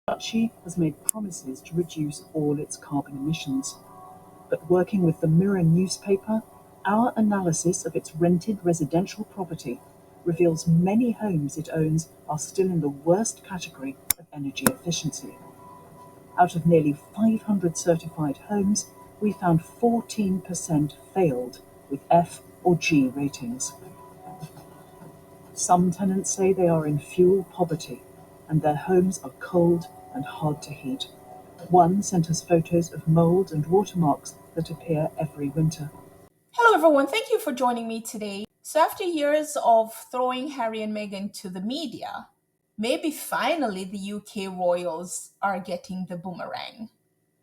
Duchy has made promises to reduce all its carbon emissions, but working with the Mirror newspaper, our analysis of its rented residential property reveals many homes it owns are still in the worst category of energy efficiency. Out of nearly 500 certified homes, we found 14% failed with F or G ratings. Some tenants say they are in fuel poverty and their homes are cold and hard to heat. One sent us photos of mold and watermarks that appear every winter. Hello everyone, thank you for joining me today. So after years of throwing Harry and Meghan to the media, maybe finally the UK royals are getting the boomerang.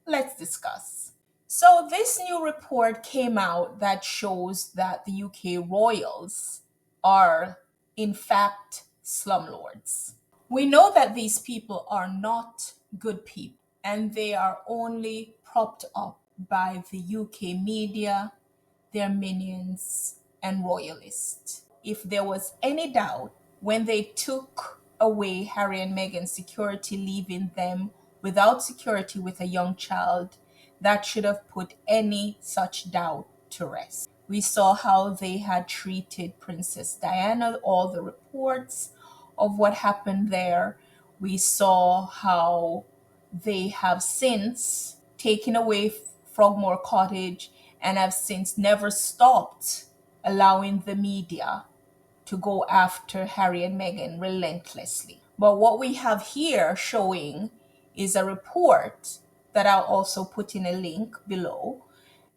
Let's discuss. So this new report came out that shows that the UK royals are in fact slumlords. We know that these people are not good people and they are only propped up by the UK media, their minions, and royalists. If there was any doubt, when they took away Harry and Meghan's security, leaving them without security with a young child, that should have put any such doubt to rest. We saw how they had treated Princess Diana, all the reports of what happened there. We saw how they have since taken away Frogmore Cottage and have since never stopped allowing the media to go after Harry and Meghan relentlessly. But what we have here showing is a report that I'll also put in a link below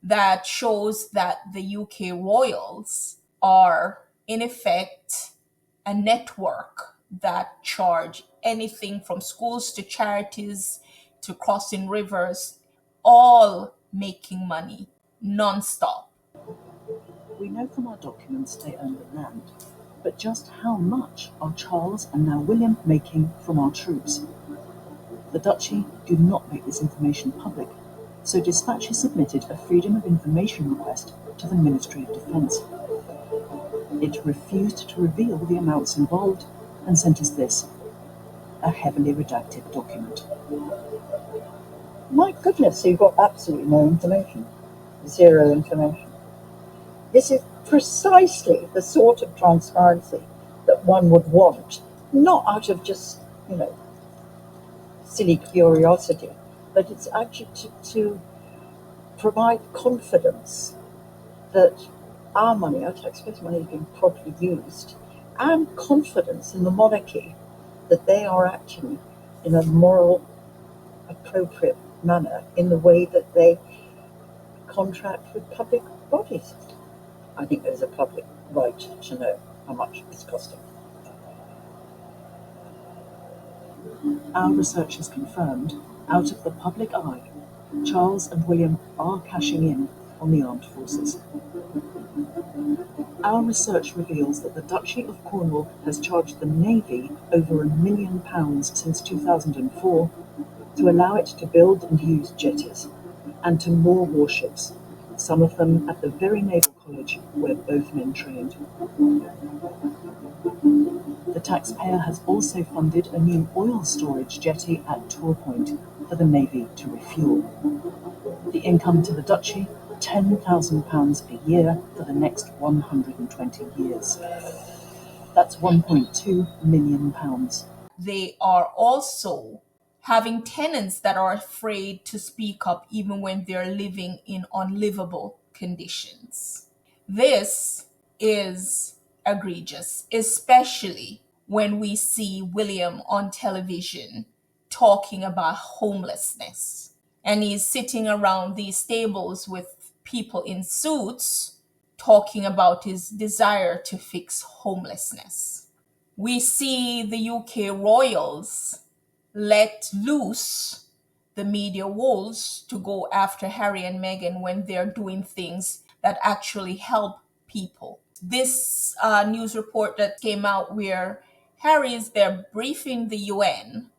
that shows that the UK royals are in effect a network that charge anything from schools to charities to crossing rivers, all making money non-stop. We know from our documents they own the land, but just how much are Charles and now William making from our troops? The Duchy do not make this information public, so Dispatch has submitted a Freedom of Information request to the Ministry of Defence. It refused to reveal the amounts involved and sent us this, a heavily redacted document. My goodness, so you've got absolutely no information. Zero information. This is precisely the sort of transparency that one would want, not out of just, silly curiosity, but it's actually to provide confidence that our money, our taxpayers' money, is being properly used, and confidence in the monarchy that they are acting in a moral, appropriate manner in the way that they contract with public bodies. I think there's a public right to know how much it's costing. Our research has confirmed, out of the public eye, Charles and William are cashing in on the armed forces. Our research reveals that the Duchy of Cornwall has charged the Navy over £1 million since 2004 to allow it to build and use jetties, and to more warships, some of them at the very naval college where both men trained. The taxpayer has also funded a new oil storage jetty at Tor Point for the Navy to refuel. The income to the Duchy, £10,000 a year for the next 120 years. That's £1.2 million. They are also having tenants that are afraid to speak up even when they're living in unlivable conditions. This is egregious, especially when we see William on television talking about homelessness. And he's sitting around these tables with people in suits talking about his desire to fix homelessness. We see the UK royals let loose the media wolves to go after Harry and Meghan when they're doing things that actually help people. This news report that came out where Harry is there briefing the UN,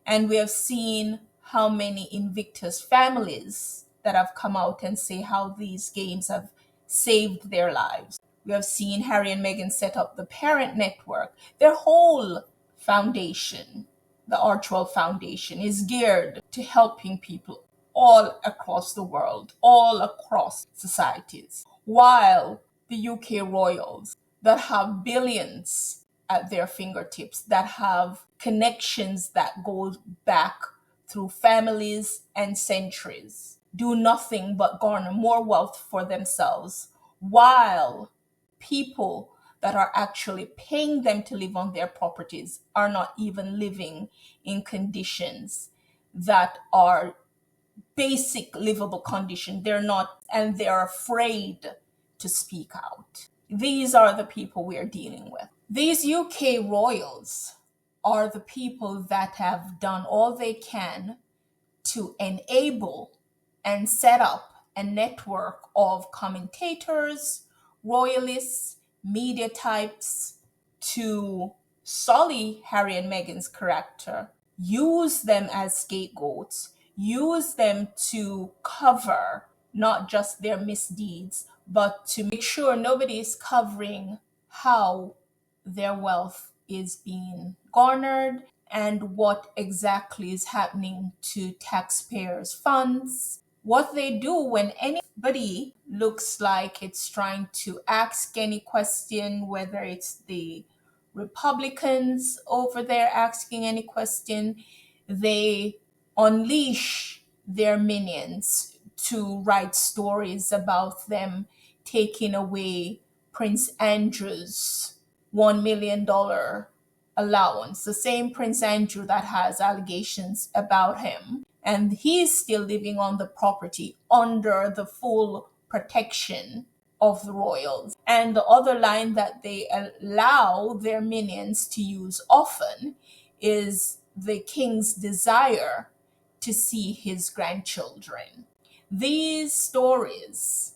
and we have seen how many Invictus families that have come out and say how these games have saved their lives. We have seen Harry and Meghan set up the Parent Network, their whole foundation, the Archwell Foundation is geared to helping people all across the world, all across societies, while the UK royals that have billions at their fingertips, that have connections that go back through families and centuries, do nothing but garner more wealth for themselves, while people that are actually paying them to live on their properties are not even living in conditions that are basic livable condition. They're not, and they're afraid to speak out. These are the people we're dealing with. These UK royals are the people that have done all they can to enable and set up a network of commentators, royalists, media types to sully Harry and Meghan's character, use them as scapegoats, use them to cover not just their misdeeds, but to make sure nobody is covering how their wealth is being garnered and what exactly is happening to taxpayers' funds. What they do when anybody looks like it's trying to ask any question, whether it's the Republicans over there asking any question, they unleash their minions to write stories about them taking away Prince Andrew's $1 million allowance, the same Prince Andrew that has allegations about him. And he's still living on the property under the full protection of the royals. And the other line that they allow their minions to use often is the king's desire to see his grandchildren. These stories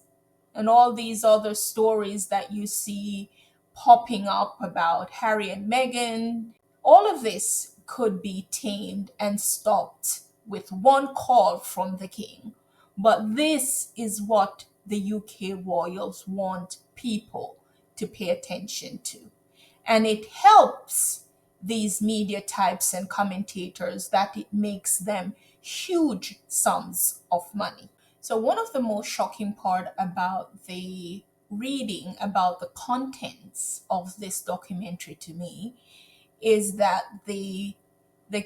and all these other stories that you see popping up about Harry and Meghan, all of this could be tamed and stopped with one call from the king. But this is what the UK royals want people to pay attention to. And it helps these media types and commentators that it makes them huge sums of money. So one of the most shocking part about the reading about the contents of this documentary to me is that the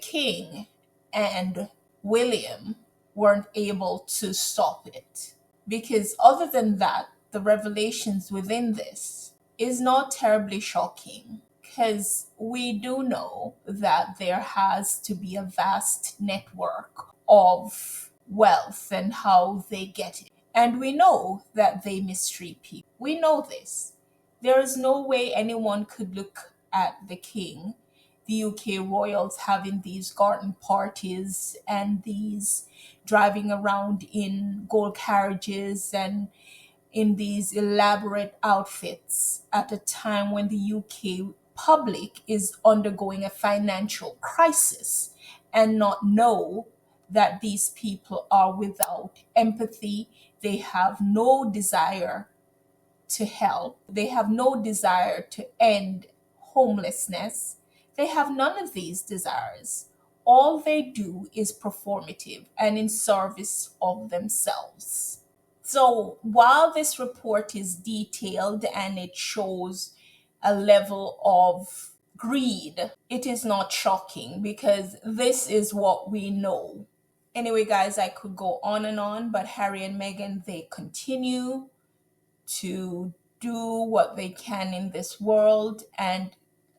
king and William weren't able to stop it. Because other than that, the revelations within this is not terribly shocking, because we do know that there has to be a vast network of wealth and how they get it. And we know that they mistreat people. We know this. There is no way anyone could look at the king, the UK royals having these garden parties and these driving around in gold carriages and in these elaborate outfits at a time when the UK public is undergoing a financial crisis and not know that these people are without empathy. They have no desire to help. They have no desire to end homelessness. They have none of these desires. All they do is performative and in service of themselves. So while this report is detailed and it shows a level of greed, it is not shocking because this is what we know. Anyway, guys, I could go on, but Harry and Meghan, they continue to do what they can in this world. And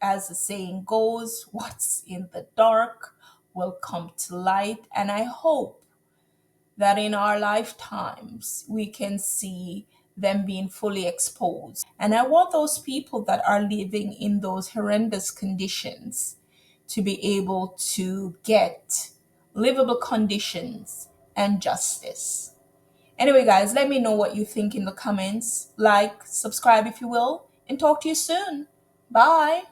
as the saying goes, what's in the dark will come to light. And I hope that in our lifetimes we can see them being fully exposed. And I want those people that are living in those horrendous conditions to be able to get livable conditions and justice. Anyway, guys, let me know what you think in the comments. Like, subscribe if you will, and talk to you soon. Bye.